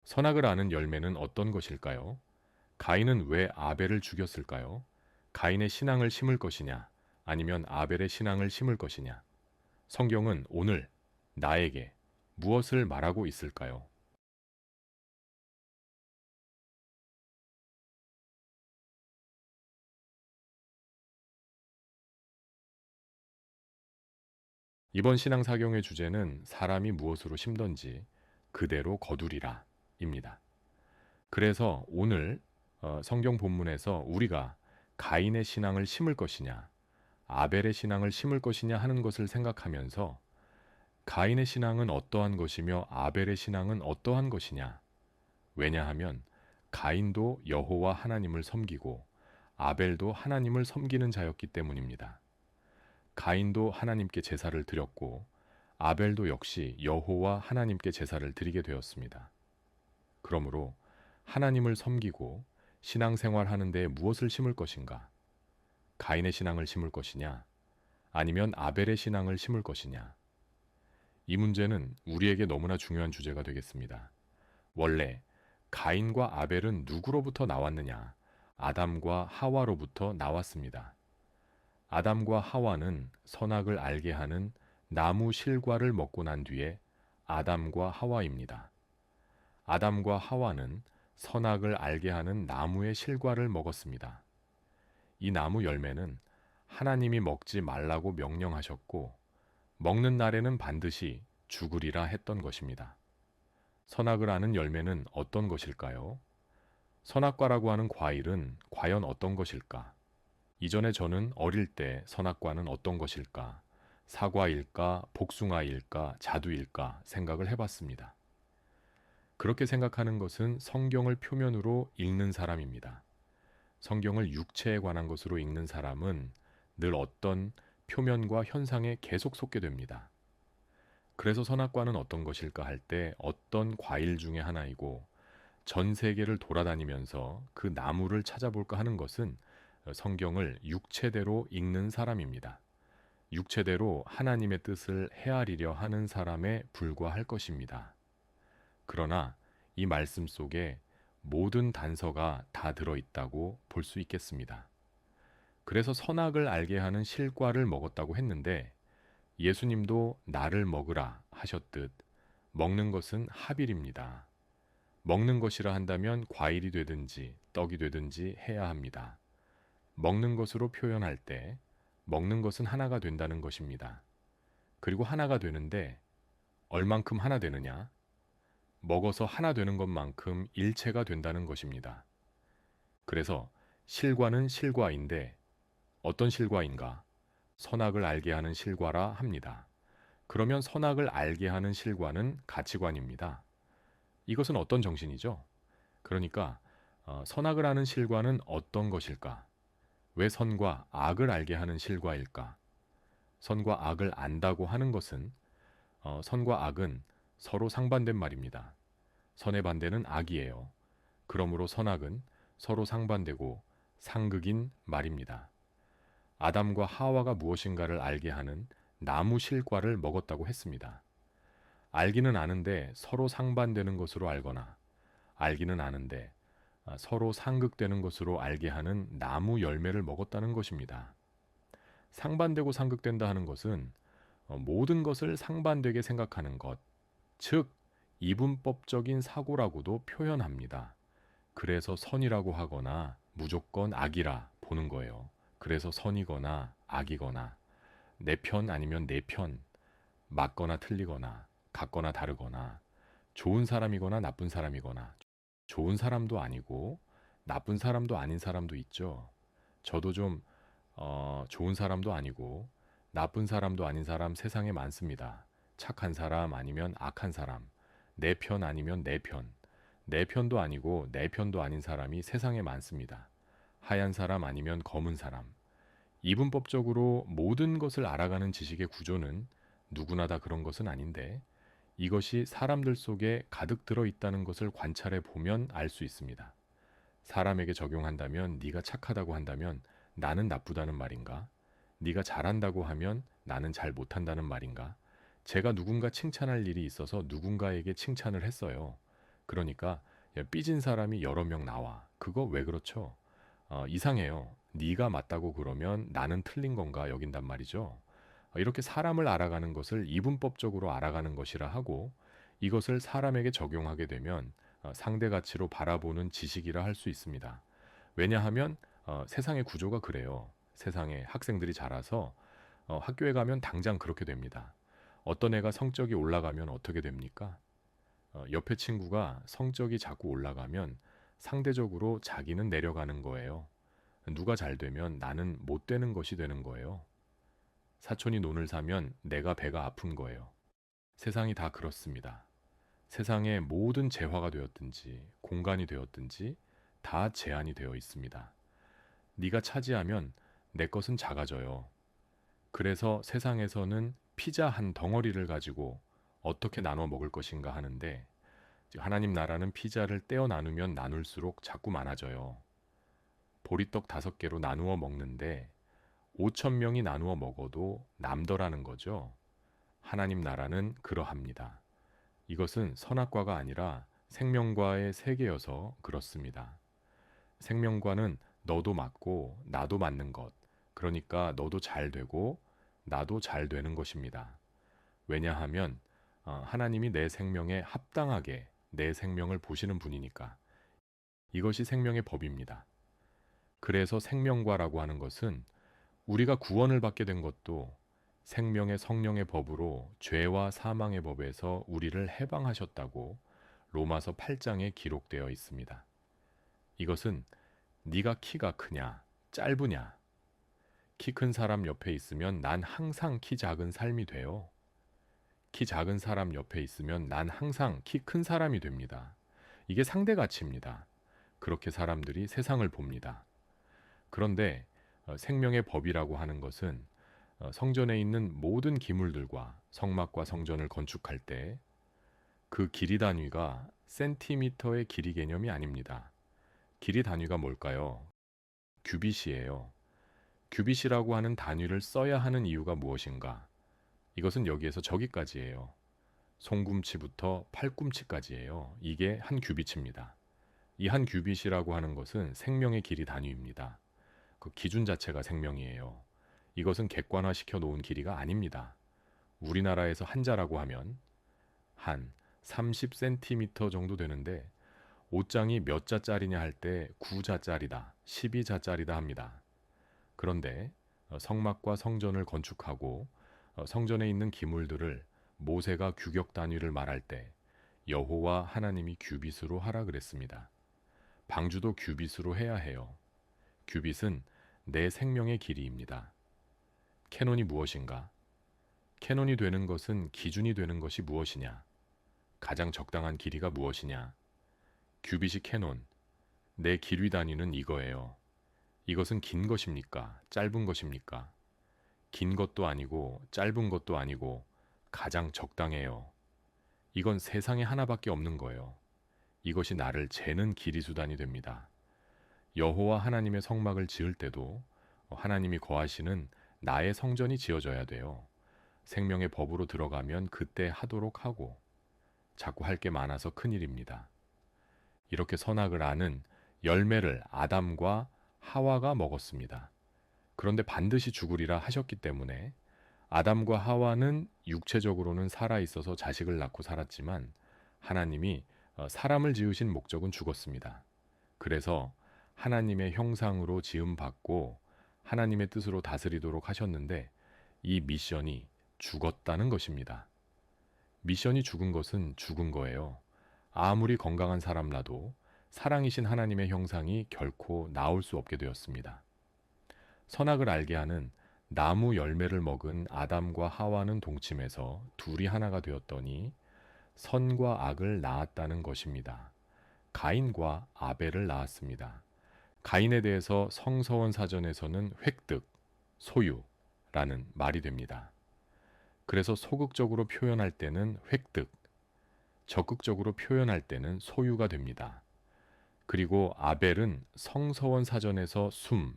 선악을 아는 열매는 어떤 것일까요? 가인은 왜 아벨을 죽였을까요? 가인의 신앙을 심을 것이냐? 아니면 아벨의 신앙을 심을 것이냐? 성경은 오늘 나에게 무엇을 말하고 있을까요? 이번 신앙 사경의 주제는 사람이 무엇으로 심던지 그대로 거두리라 입니다. 그래서 오늘 성경 본문에서 우리가 가인의 신앙을 심을 것이냐, 아벨의 신앙을 심을 것이냐 하는 것을 생각하면서 가인의 신앙은 어떠한 것이며 아벨의 신앙은 어떠한 것이냐. 왜냐하면 가인도 여호와 하나님을 섬기고 아벨도 하나님을 섬기는 자였기 때문입니다. 가인도 하나님께 제사를 드렸고 아벨도 역시 여호와 하나님께 제사를 드리게 되었습니다. 그러므로 하나님을 섬기고 신앙생활 하는 데 무엇을 심을 것인가? 가인의 신앙을 심을 것이냐? 아니면 아벨의 신앙을 심을 것이냐? 이 문제는 우리에게 너무나 중요한 주제가 되겠습니다. 원래 가인과 아벨은 누구로부터 나왔느냐? 아담과 하와로부터 나왔습니다. 아담과 하와는 선악을 알게 하는 나무 실과를 먹고 난 뒤에 아담과 하와입니다. 아담과 하와는 선악을 알게 하는 나무의 실과를 먹었습니다. 이 나무 열매는 하나님이 먹지 말라고 명령하셨고 먹는 날에는 반드시 죽으리라 했던 것입니다. 선악을 아는 열매는 어떤 것일까요? 선악과라고 하는 과일은 과연 어떤 것일까? 이전에 저는 어릴 때 선악과는 어떤 것일까? 사과일까, 복숭아일까, 자두일까 생각을 해봤습니다. 그렇게 생각하는 것은 성경을 표면으로 읽는 사람입니다. 성경을 육체에 관한 것으로 읽는 사람은 늘 어떤 표면과 현상에 계속 속게 됩니다. 그래서 선악과는 어떤 것일까 할 때 어떤 과일 중에 하나이고 전 세계를 돌아다니면서 그 나무를 찾아볼까 하는 것은 성경을 육체대로 읽는 사람입니다. 육체대로 하나님의 뜻을 헤아리려 하는 사람에 불과할 것입니다. 그러나 이 말씀 속에 모든 단서가 다 들어있다고 볼 수 있겠습니다. 그래서 선악을 알게 하는 실과를 먹었다고 했는데 예수님도 나를 먹으라 하셨듯 먹는 것은 합일입니다. 먹는 것이라 한다면 과일이 되든지 떡이 되든지 해야 합니다. 먹는 것으로 표현할 때 먹는 것은 하나가 된다는 것입니다. 그리고 하나가 되는데 얼만큼 하나 되느냐? 먹어서 하나 되는 것만큼 일체가 된다는 것입니다. 그래서 실과는 실과인데 어떤 실과인가? 선악을 알게 하는 실과라 합니다. 그러면 선악을 알게 하는 실과는 가치관입니다. 이것은 어떤 정신이죠? 그러니까 선악을 아는 실과는 어떤 것일까? 왜 선과 악을 알게 하는 실과일까? 선과 악을 안다고 하는 것은 선과 악은 서로 상반된 말입니다. 선의 반대는 악이에요. 그러므로 선악은 서로 상반되고 상극인 말입니다. 아담과 하와가 무엇인가를 알게 하는 나무 실과를 먹었다고 했습니다. 알기는 아는데 서로 상반되는 것으로 알거나 알기는 아는데 서로 상극되는 것으로 알게 하는 나무 열매를 먹었다는 것입니다. 상반되고 상극된다 하는 것은 모든 것을 상반되게 생각하는 것, 즉 이분법적인 사고라고도 표현합니다. 그래서 선이라고 하거나 무조건 악이라 보는 거예요. 그래서 선이거나 악이거나 내 편 아니면 내 편, 맞거나 틀리거나 같거나 다르거나 좋은 사람이거나 나쁜 사람이거나 좋은 사람도 아니고 나쁜 사람도 아닌 사람도 있죠. 저도 좀 좋은 사람도 아니고 나쁜 사람도 아닌 사람 세상에 많습니다. 착한 사람 아니면 악한 사람, 내 편 아니면 내 편, 내 편도 아니고 내 편도 아닌 사람이 세상에 많습니다. 하얀 사람 아니면 검은 사람. 이분법적으로 모든 것을 알아가는 지식의 구조는 누구나 다 그런 것은 아닌데 이것이 사람들 속에 가득 들어 있다는 것을 관찰해 보면 알 수 있습니다. 사람에게 적용한다면 네가 착하다고 한다면 나는 나쁘다는 말인가? 네가 잘한다고 하면 나는 잘 못한다는 말인가? 제가 누군가 칭찬할 일이 있어서 누군가에게 칭찬을 했어요. 그러니까 야, 삐진 사람이 여러 명 나와. 그거 왜 그렇죠? 이상해요. 네가 맞다고 그러면 나는 틀린 건가 여긴단 말이죠. 이렇게 사람을 알아가는 것을 이분법적으로 알아가는 것이라 하고 이것을 사람에게 적용하게 되면 상대 가치로 바라보는 지식이라 할 수 있습니다. 왜냐하면 세상의 구조가 그래요. 세상에 학생들이 자라서 학교에 가면 당장 그렇게 됩니다. 어떤 애가 성적이 올라가면 어떻게 됩니까? 옆에 친구가 성적이 자꾸 올라가면 상대적으로 자기는 내려가는 거예요. 누가 잘 되면 나는 못 되는 것이 되는 거예요. 사촌이 논을 사면 내가 배가 아픈 거예요. 세상이 다 그렇습니다. 세상의 모든 재화가 되었든지 공간이 되었든지 다 제한이 되어 있습니다. 네가 차지하면 내 것은 작아져요. 그래서 세상에서는 피자 한 덩어리를 가지고 어떻게 나눠 먹을 것인가 하는데 하나님 나라는 피자를 떼어 나누면 나눌수록 자꾸 많아져요. 보리떡 5개로 나누어 먹는데 5천 명이 나누어 먹어도 남더라는 거죠. 하나님 나라는 그러합니다. 이것은 선악과가 아니라 생명과의 세계여서 그렇습니다. 생명과는 너도 맞고 나도 맞는 것. 그러니까 너도 잘 되고 나도 잘 되는 것입니다. 왜냐하면 하나님이 내 생명에 합당하게 내 생명을 보시는 분이니까. 이것이 생명의 법입니다. 그래서 생명과라고 하는 것은 우리가 구원을 받게 된 것도 생명의 성령의 법으로 죄와 사망의 법에서 우리를 해방하셨다고 로마서 8장에 기록되어 있습니다. 이것은 네가 키가 크냐, 짧으냐, 키 큰 사람 옆에 있으면 난 항상 키 작은 삶이 돼요. 키 작은 사람 옆에 있으면 난 항상 키 큰 사람이 됩니다. 이게 상대 가치입니다. 그렇게 사람들이 세상을 봅니다. 그런데 생명의 법이라고 하는 것은 성전에 있는 모든 기물들과 성막과 성전을 건축할 때 그 길이 단위가 센티미터의 길이 개념이 아닙니다. 길이 단위가 뭘까요? 규빗이에요. 규빗이라고 하는 단위를 써야 하는 이유가 무엇인가? 이것은 여기에서 저기까지예요. 손꿈치부터 팔꿈치까지예요. 이게 한 규빗입니다. 이 한 규빗이라고 하는 것은 생명의 길이 단위입니다. 그 기준 자체가 생명이에요. 이것은 객관화시켜 놓은 길이가 아닙니다. 우리나라에서 한자라고 하면 한 30cm 정도 되는데 옷장이 몇 자짜리냐 할 때 9자짜리다, 12자짜리다 합니다. 그런데 성막과 성전을 건축하고 성전에 있는 기물들을 모세가 규격 단위를 말할 때 여호와 하나님이 규빗으로 하라 그랬습니다. 방주도 규빗으로 해야 해요. 규빗은 내 생명의 길이입니다. 캐논이 무엇인가? 캐논이 되는 것은 기준이 되는 것이 무엇이냐? 가장 적당한 길이가 무엇이냐? 규빗이 캐논. 내 길이 단위는 이거예요. 이것은 긴 것입니까? 짧은 것입니까? 긴 것도 아니고 짧은 것도 아니고 가장 적당해요. 이건 세상에 하나밖에 없는 거예요. 이것이 나를 재는 길이 수단이 됩니다. 여호와 하나님의 성막을 지을 때도 하나님이 거하시는 나의 성전이 지어져야 돼요. 생명의 법으로 들어가면 그때 하도록 하고 자꾸 할 게 많아서 큰일입니다. 이렇게 선악을 아는 열매를 아담과 하와가 먹었습니다. 그런데 반드시 죽으리라 하셨기 때문에 아담과 하와는 육체적으로는 살아 있어서 자식을 낳고 살았지만 하나님이 사람을 지으신 목적은 죽었습니다. 그래서 하나님의 형상으로 지음받고 하나님의 뜻으로 다스리도록 하셨는데 이 미션이 죽었다는 것입니다. 미션이 죽은 것은 죽은 거예요. 아무리 건강한 사람라도 사랑이신 하나님의 형상이 결코 나올 수 없게 되었습니다. 선악을 알게 하는 나무 열매를 먹은 아담과 하와는 동침해서 둘이 하나가 되었더니 선과 악을 낳았다는 것입니다. 가인과 아벨을 낳았습니다. 가인에 대해서 성서원 사전에서는 획득, 소유라는 말이 됩니다. 그래서 소극적으로 표현할 때는 획득, 적극적으로 표현할 때는 소유가 됩니다. 그리고 아벨은 성서원 사전에서 숨,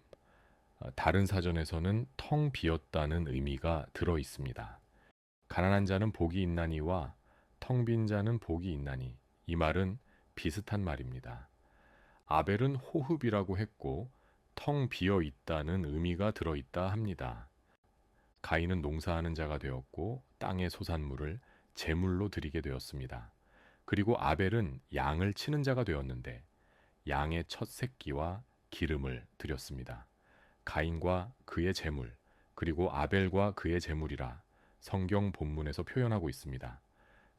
다른 사전에서는 텅 비었다는 의미가 들어 있습니다. 가난한 자는 복이 있나니와 텅 빈 자는 복이 있나니 이 말은 비슷한 말입니다. 아벨은 호흡이라고 했고 텅 비어 있다는 의미가 들어있다 합니다. 가인은 농사하는 자가 되었고 땅의 소산물을 제물로 드리게 되었습니다. 그리고 아벨은 양을 치는 자가 되었는데 양의 첫 새끼와 기름을 드렸습니다. 가인과 그의 제물, 그리고 아벨과 그의 제물이라 성경 본문에서 표현하고 있습니다.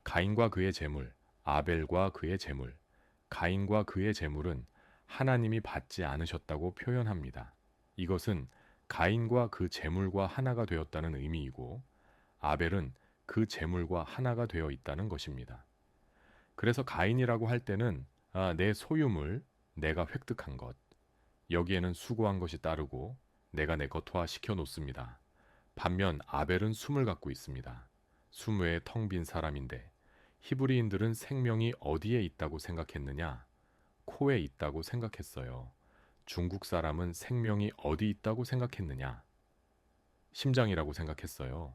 가인과 그의 제물, 아벨과 그의 제물, 가인과 그의 제물은 하나님이 받지 않으셨다고 표현합니다. 이것은 가인과 그 제물과 하나가 되었다는 의미이고 아벨은 그 제물과 하나가 되어 있다는 것입니다. 그래서 가인이라고 할 때는 내 소유물, 내가 획득한 것, 여기에는 수고한 것이 따르고 내가 내 것화 시켜 놓습니다. 반면 아벨은 숨을 갖고 있습니다. 숨 외에 텅 빈 사람인데 히브리인들은 생명이 어디에 있다고 생각했느냐? 코에 있다고 생각했어요. 중국 사람은 생명이 어디 있다고 생각했느냐? 심장이라고 생각했어요.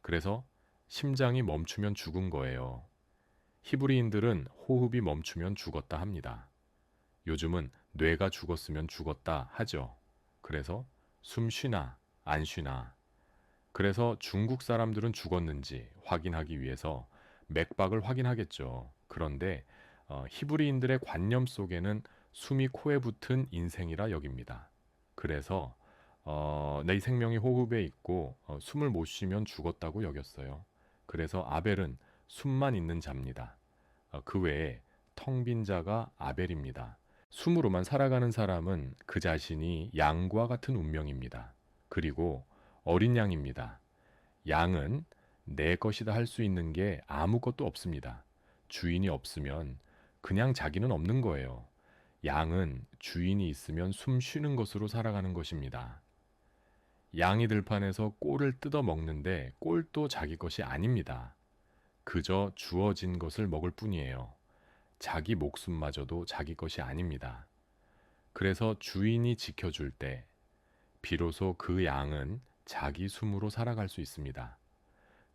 그래서 심장이 멈추면 죽은 거예요. 히브리인들은 호흡이 멈추면 죽었다 합니다. 요즘은 뇌가 죽었으면 죽었다 하죠. 그래서 숨 쉬나 안 쉬나. 그래서 중국 사람들은 죽었는지 확인하기 위해서 맥박을 확인하겠죠. 그런데 히브리인들의 관념 속에는 숨이 코에 붙은 인생이라 여깁니다. 그래서 내 생명이 호흡에 있고 숨을 못 쉬면 죽었다고 여겼어요. 그래서 아벨은 숨만 있는 자입니다. 그 외에 텅 빈 자가 아벨입니다. 숨으로만 살아가는 사람은 그 자신이 양과 같은 운명입니다. 그리고 어린 양입니다. 양은 내 것이다 할 수 있는 게 아무것도 없습니다. 주인이 없으면 그냥 자기는 없는 거예요. 양은 주인이 있으면 숨 쉬는 것으로 살아가는 것입니다. 양이 들판에서 꼴을 뜯어 먹는데 꼴도 자기 것이 아닙니다. 그저 주어진 것을 먹을 뿐이에요. 자기 목숨마저도 자기 것이 아닙니다. 그래서 주인이 지켜줄 때 비로소 그 양은 자기 숨으로 살아갈 수 있습니다.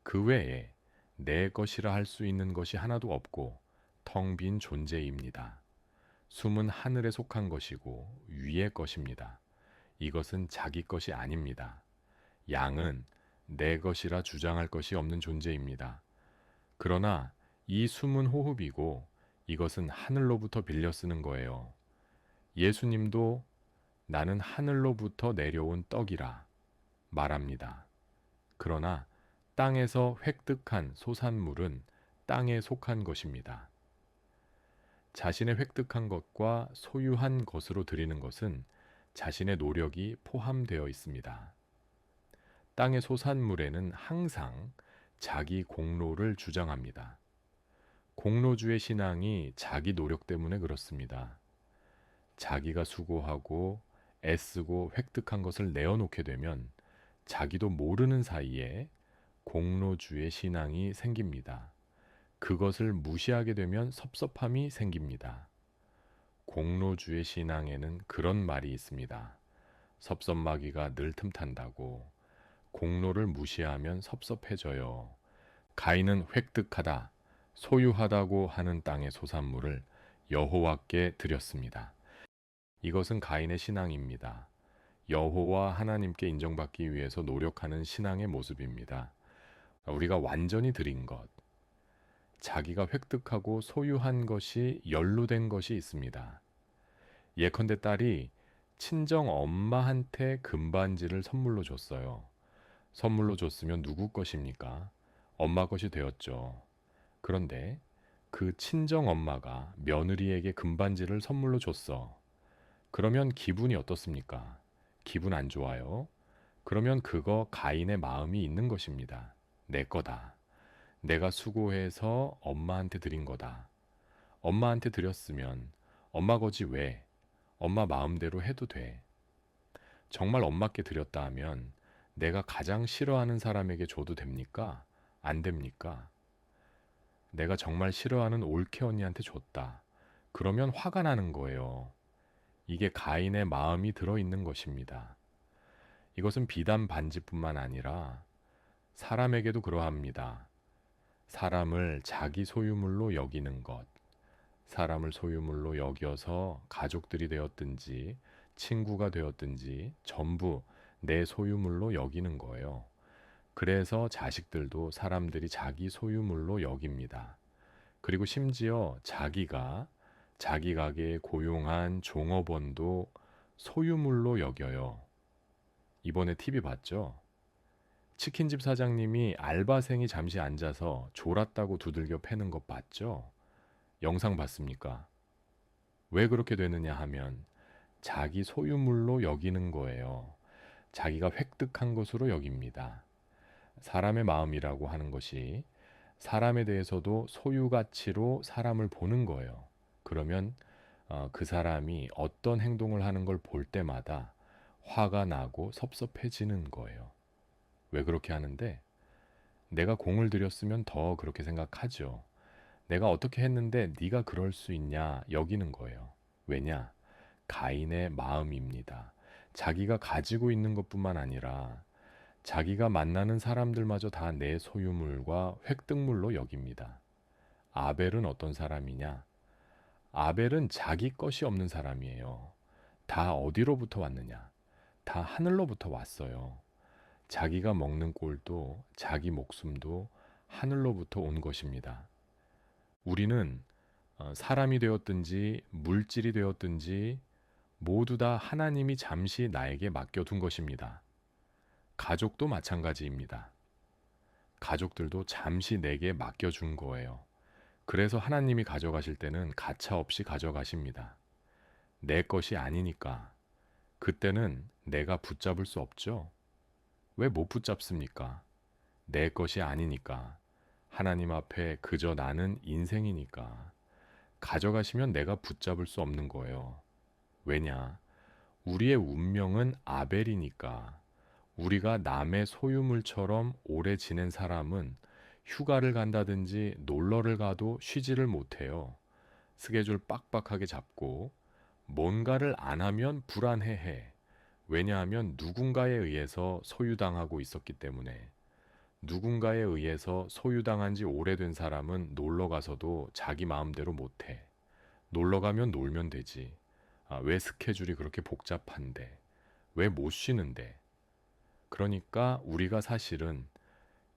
그 외에 내 것이라 할 수 있는 것이 하나도 없고 텅 빈 존재입니다. 숨은 하늘에 속한 것이고 위의 것입니다. 이것은 자기 것이 아닙니다. 양은 내 것이라 주장할 것이 없는 존재입니다. 그러나 이 숨은 호흡이고 이것은 하늘로부터 빌려 쓰는 거예요. 예수님도 나는 하늘로부터 내려온 떡이라 말합니다. 그러나 땅에서 획득한 소산물은 땅에 속한 것입니다. 자신의 획득한 것과 소유한 것으로 드리는 것은 자신의 노력이 포함되어 있습니다. 땅의 소산물에는 항상 자기 공로를 주장합니다. 공로주의 신앙이 자기 노력 때문에 그렇습니다. 자기가 수고하고 애쓰고 획득한 것을 내어놓게 되면 자기도 모르는 사이에 공로주의 신앙이 생깁니다. 그것을 무시하게 되면 섭섭함이 생깁니다. 공로주의 신앙에는 그런 말이 있습니다. 섭섭마귀가 늘 틈탄다고. 공로를 무시하면 섭섭해져요. 가인은 획득하다, 소유하다고 하는 땅의 소산물을 여호와께 드렸습니다. 이것은 가인의 신앙입니다. 여호와 하나님께 인정받기 위해서 노력하는 신앙의 모습입니다. 우리가 완전히 드린 것, 자기가 획득하고 소유한 것이 연루된 것이 있습니다. 예컨대 딸이 친정 엄마한테 금반지를 선물로 줬어요. 선물로 줬으면 누구 것입니까? 엄마 것이 되었죠. 그런데 그 친정 엄마가 며느리에게 금반지를 선물로 줬어. 그러면 기분이 어떻습니까? 기분 안 좋아요. 그러면 그거 가인의 마음이 있는 것입니다. 내 거다. 내가 수고해서 엄마한테 드린 거다. 엄마한테 드렸으면 엄마 거지 왜? 엄마 마음대로 해도 돼. 정말 엄마께 드렸다 하면 내가 가장 싫어하는 사람에게 줘도 됩니까? 안 됩니까? 내가 정말 싫어하는 올케 언니한테 줬다. 그러면 화가 나는 거예요. 이게 가인의 마음이 들어있는 것입니다. 이것은 비단 반지뿐만 아니라 사람에게도 그러합니다. 사람을 자기 소유물로 여기는 것, 사람을 소유물로 여겨서 가족들이 되었든지 친구가 되었든지 전부 내 소유물로 여기는 거예요. 그래서 자식들도 사람들이 자기 소유물로 여깁니다. 그리고 심지어 자기가 자기 가게에 고용한 종업원도 소유물로 여겨요. 이번에 TV 봤죠? 치킨집 사장님이 알바생이 잠시 앉아서 졸았다고 두들겨 패는 것 봤죠? 영상 봤습니까? 왜 그렇게 되느냐 하면 자기 소유물로 여기는 거예요. 자기가 획득한 것으로 여깁니다. 사람의 마음이라고 하는 것이 사람에 대해서도 소유 가치로 사람을 보는 거예요. 그러면 그 사람이 어떤 행동을 하는 걸 볼 때마다 화가 나고 섭섭해지는 거예요. 왜 그렇게 하는데? 내가 공을 들였으면 더 그렇게 생각하죠. 내가 어떻게 했는데 네가 그럴 수 있냐 여기는 거예요. 왜냐? 가인의 마음입니다. 자기가 가지고 있는 것뿐만 아니라 자기가 만나는 사람들마저 다 내 소유물과 획득물로 여깁니다. 아벨은 어떤 사람이냐? 아벨은 자기 것이 없는 사람이에요. 다 어디로부터 왔느냐? 다 하늘로부터 왔어요. 자기가 먹는 꼴도 자기 목숨도 하늘로부터 온 것입니다. 우리는 사람이 되었든지 물질이 되었든지 모두 다 하나님이 잠시 나에게 맡겨둔 것입니다. 가족도 마찬가지입니다. 가족들도 잠시 내게 맡겨준 거예요. 그래서 하나님이 가져가실 때는 가차없이 가져가십니다. 내 것이 아니니까. 그때는 내가 붙잡을 수 없죠. 왜 못 붙잡습니까? 내 것이 아니니까. 하나님 앞에 그저 나는 인생이니까. 가져가시면 내가 붙잡을 수 없는 거예요. 왜냐? 우리의 운명은 아벨이니까. 우리가 남의 소유물처럼 오래 지낸 사람은 휴가를 간다든지 놀러를 가도 쉬지를 못해요. 스케줄 빡빡하게 잡고 뭔가를 안 하면 불안해해. 왜냐하면 누군가에 의해서 소유당하고 있었기 때문에. 누군가에 의해서 소유당한 지 오래된 사람은 놀러 가서도 자기 마음대로 못해. 놀러 가면 놀면 되지. 왜 스케줄이 그렇게 복잡한데? 왜 못 쉬는데? 그러니까 우리가 사실은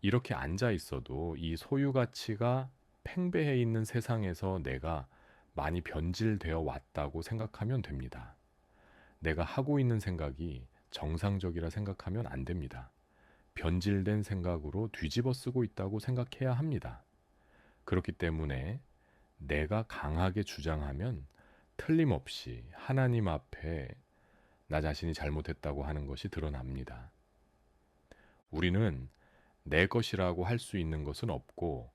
이렇게 앉아 있어도 이 소유 가치가 팽배해 있는 세상에서 내가 많이 변질되어 왔다고 생각하면 됩니다. 내가 하고 있는 생각이 정상적이라 생각하면 안 됩니다. 변질된 생각으로 뒤집어 쓰고 있다고 생각해야 합니다. 그렇기 때문에 내가 강하게 주장하면 틀림없이 하나님 앞에 나 자신이 잘못했다고 하는 것이 드러납니다. 우리는 내 것이라고 할 수 있는 것은 없고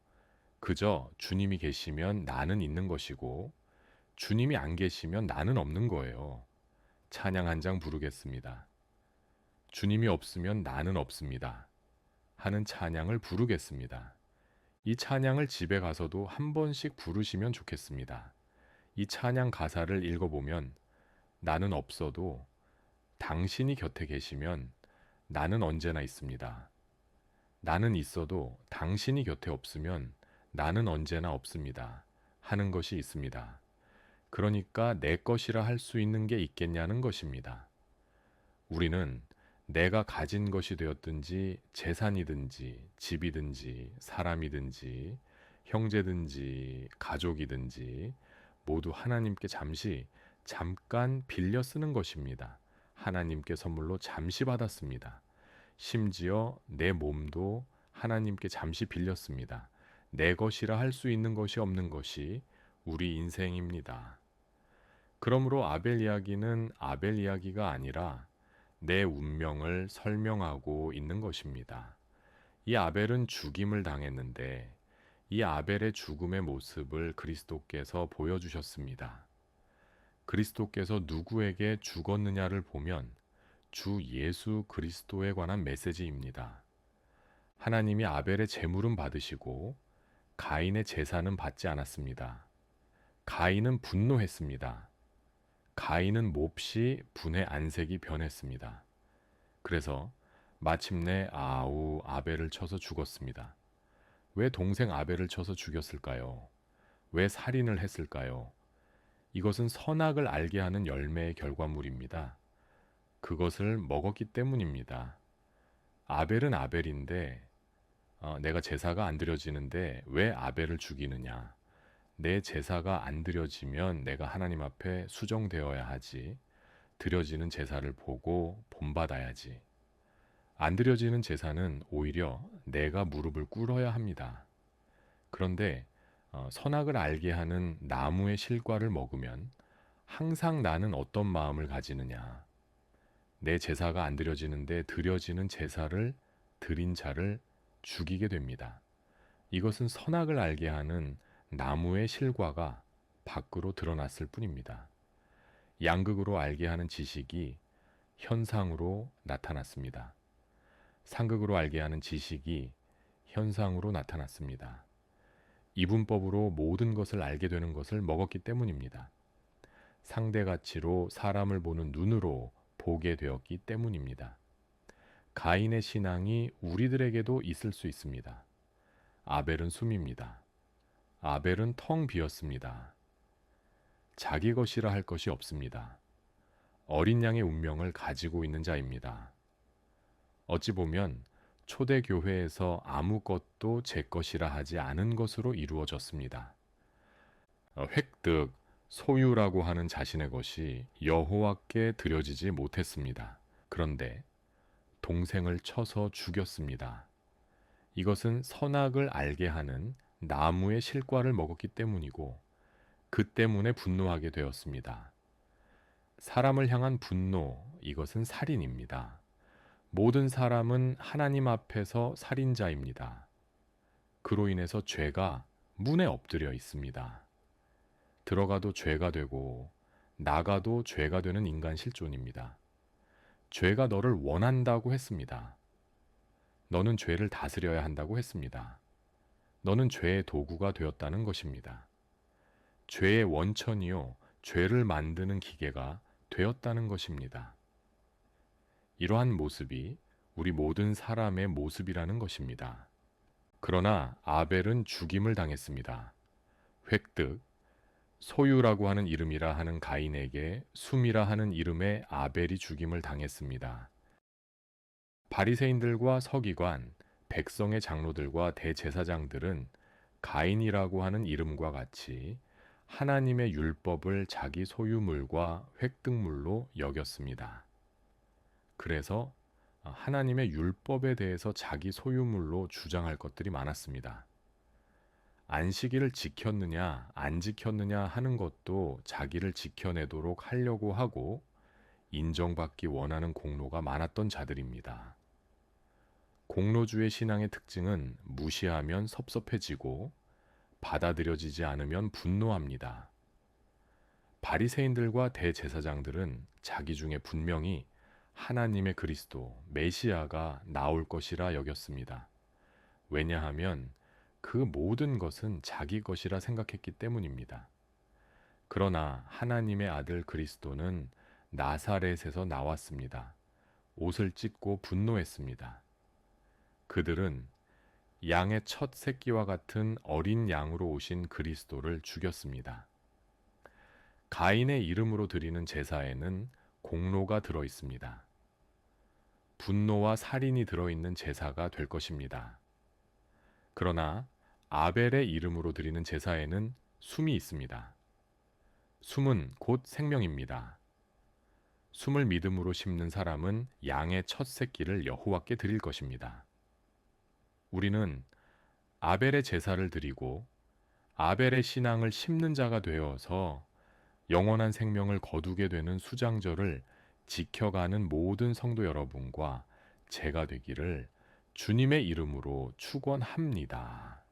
그저 주님이 계시면 나는 있는 것이고 주님이 안 계시면 나는 없는 거예요. 찬양 한 장 부르겠습니다. 주님이 없으면 나는 없습니다. 하는 찬양을 부르겠습니다. 이 찬양을 집에 가서도 한 번씩 부르시면 좋겠습니다. 이 찬양 가사를 읽어보면 나는 없어도 당신이 곁에 계시면 나는 언제나 있습니다. 나는 있어도 당신이 곁에 없으면 나는 언제나 없습니다. 하는 것이 있습니다. 그러니까 내 것이라 할 수 있는 게 있겠냐는 것입니다. 우리는 내가 가진 것이 되었든지 재산이든지 집이든지 사람이든지 형제든지 가족이든지 모두 하나님께 잠깐 빌려 쓰는 것입니다. 하나님께 선물로 잠시 받았습니다. 심지어 내 몸도 하나님께 잠시 빌렸습니다. 내 것이라 할 수 있는 것이 없는 것이 우리 인생입니다. 그러므로 아벨 이야기는 아벨 이야기가 아니라 내 운명을 설명하고 있는 것입니다. 이 아벨은 죽임을 당했는데 이 아벨의 죽음의 모습을 그리스도께서 보여주셨습니다. 그리스도께서 누구에게 죽었느냐를 보면 주 예수 그리스도에 관한 메시지입니다. 하나님이 아벨의 제물은 받으시고 가인의 제사는 받지 않았습니다. 가인은 분노했습니다. 가인은 몹시 분의 안색이 변했습니다. 그래서 마침내 아벨을 쳐서 죽었습니다. 왜 동생 아벨을 쳐서 죽였을까요? 왜 살인을 했을까요? 이것은 선악을 알게 하는 열매의 결과물입니다. 그것을 먹었기 때문입니다. 아벨은 아벨인데 내가 제사가 안 드려지는데 왜 아벨을 죽이느냐? 내 제사가 안 드려지면 내가 하나님 앞에 수정되어야 하지. 드려지는 제사를 보고 본받아야지. 안 드려지는 제사는 오히려 내가 무릎을 꿇어야 합니다. 그런데 선악을 알게 하는 나무의 실과를 먹으면 항상 나는 어떤 마음을 가지느냐? 내 제사가 안 드려지는데 드려지는 제사를 드린 자를 죽이게 됩니다. 이것은 선악을 알게 하는 나무의 실과가 밖으로 드러났을 뿐입니다. 양극으로 알게 하는 지식이 현상으로 나타났습니다. 상극으로 알게 하는 지식이 현상으로 나타났습니다. 이분법으로 모든 것을 알게 되는 것을 먹었기 때문입니다. 상대가치로 사람을 보는 눈으로 보게 되었기 때문입니다. 가인의 신앙이 우리들에게도 있을 수 있습니다. 아벨은 숨입니다. 아벨은 텅 비었습니다. 자기 것이라 할 것이 없습니다. 어린 양의 운명을 가지고 있는 자입니다. 어찌 보면 초대교회에서 아무것도 제 것이라 하지 않은 것으로 이루어졌습니다. 획득, 소유라고 하는 자신의 것이 여호와께 드려지지 못했습니다. 그런데 동생을 쳐서 죽였습니다. 이것은 선악을 알게 하는 나무의 실과를 먹었기 때문이고 그 때문에 분노하게 되었습니다. 사람을 향한 분노, 이것은 살인입니다. 모든 사람은 하나님 앞에서 살인자입니다. 그로 인해서 죄가 문에 엎드려 있습니다. 들어가도 죄가 되고 나가도 죄가 되는 인간 실존입니다. 죄가 너를 원한다고 했습니다. 너는 죄를 다스려야 한다고 했습니다. 너는 죄의 도구가 되었다는 것입니다. 죄의 원천이요, 죄를 만드는 기계가 되었다는 것입니다. 이러한 모습이 우리 모든 사람의 모습이라는 것입니다. 그러나 아벨은 죽임을 당했습니다. 획득, 소유라고 하는 이름이라 하는 가인에게 숨이라 하는 이름의 아벨이 죽임을 당했습니다. 바리새인들과 서기관, 백성의 장로들과 대제사장들은 가인이라고 하는 이름과 같이 하나님의 율법을 자기 소유물과 획득물로 여겼습니다. 그래서 하나님의 율법에 대해서 자기 소유물로 주장할 것들이 많았습니다. 안식일을 지켰느냐 안 지켰느냐 하는 것도 자기를 지켜내도록 하려고 하고 인정받기 원하는 공로가 많았던 자들입니다. 공로주의 신앙의 특징은 무시하면 섭섭해지고 받아들여지지 않으면 분노합니다. 바리새인들과 대제사장들은 자기 중에 분명히 하나님의 그리스도, 메시아가 나올 것이라 여겼습니다. 왜냐하면 그 모든 것은 자기 것이라 생각했기 때문입니다. 그러나 하나님의 아들 그리스도는 나사렛에서 나왔습니다. 옷을 찢고 분노했습니다. 그들은 양의 첫 새끼와 같은 어린 양으로 오신 그리스도를 죽였습니다. 가인의 이름으로 드리는 제사에는 공로가 들어 있습니다. 분노와 살인이 들어있는 제사가 될 것입니다. 그러나 아벨의 이름으로 드리는 제사에는 숨이 있습니다. 숨은 곧 생명입니다. 숨을 믿음으로 심는 사람은 양의 첫 새끼를 여호와께 드릴 것입니다. 우리는 아벨의 제사를 드리고 아벨의 신앙을 심는 자가 되어서 영원한 생명을 거두게 되는 수장절을 지켜가는 모든 성도 여러분과 제가 되기를 주님의 이름으로 축원합니다.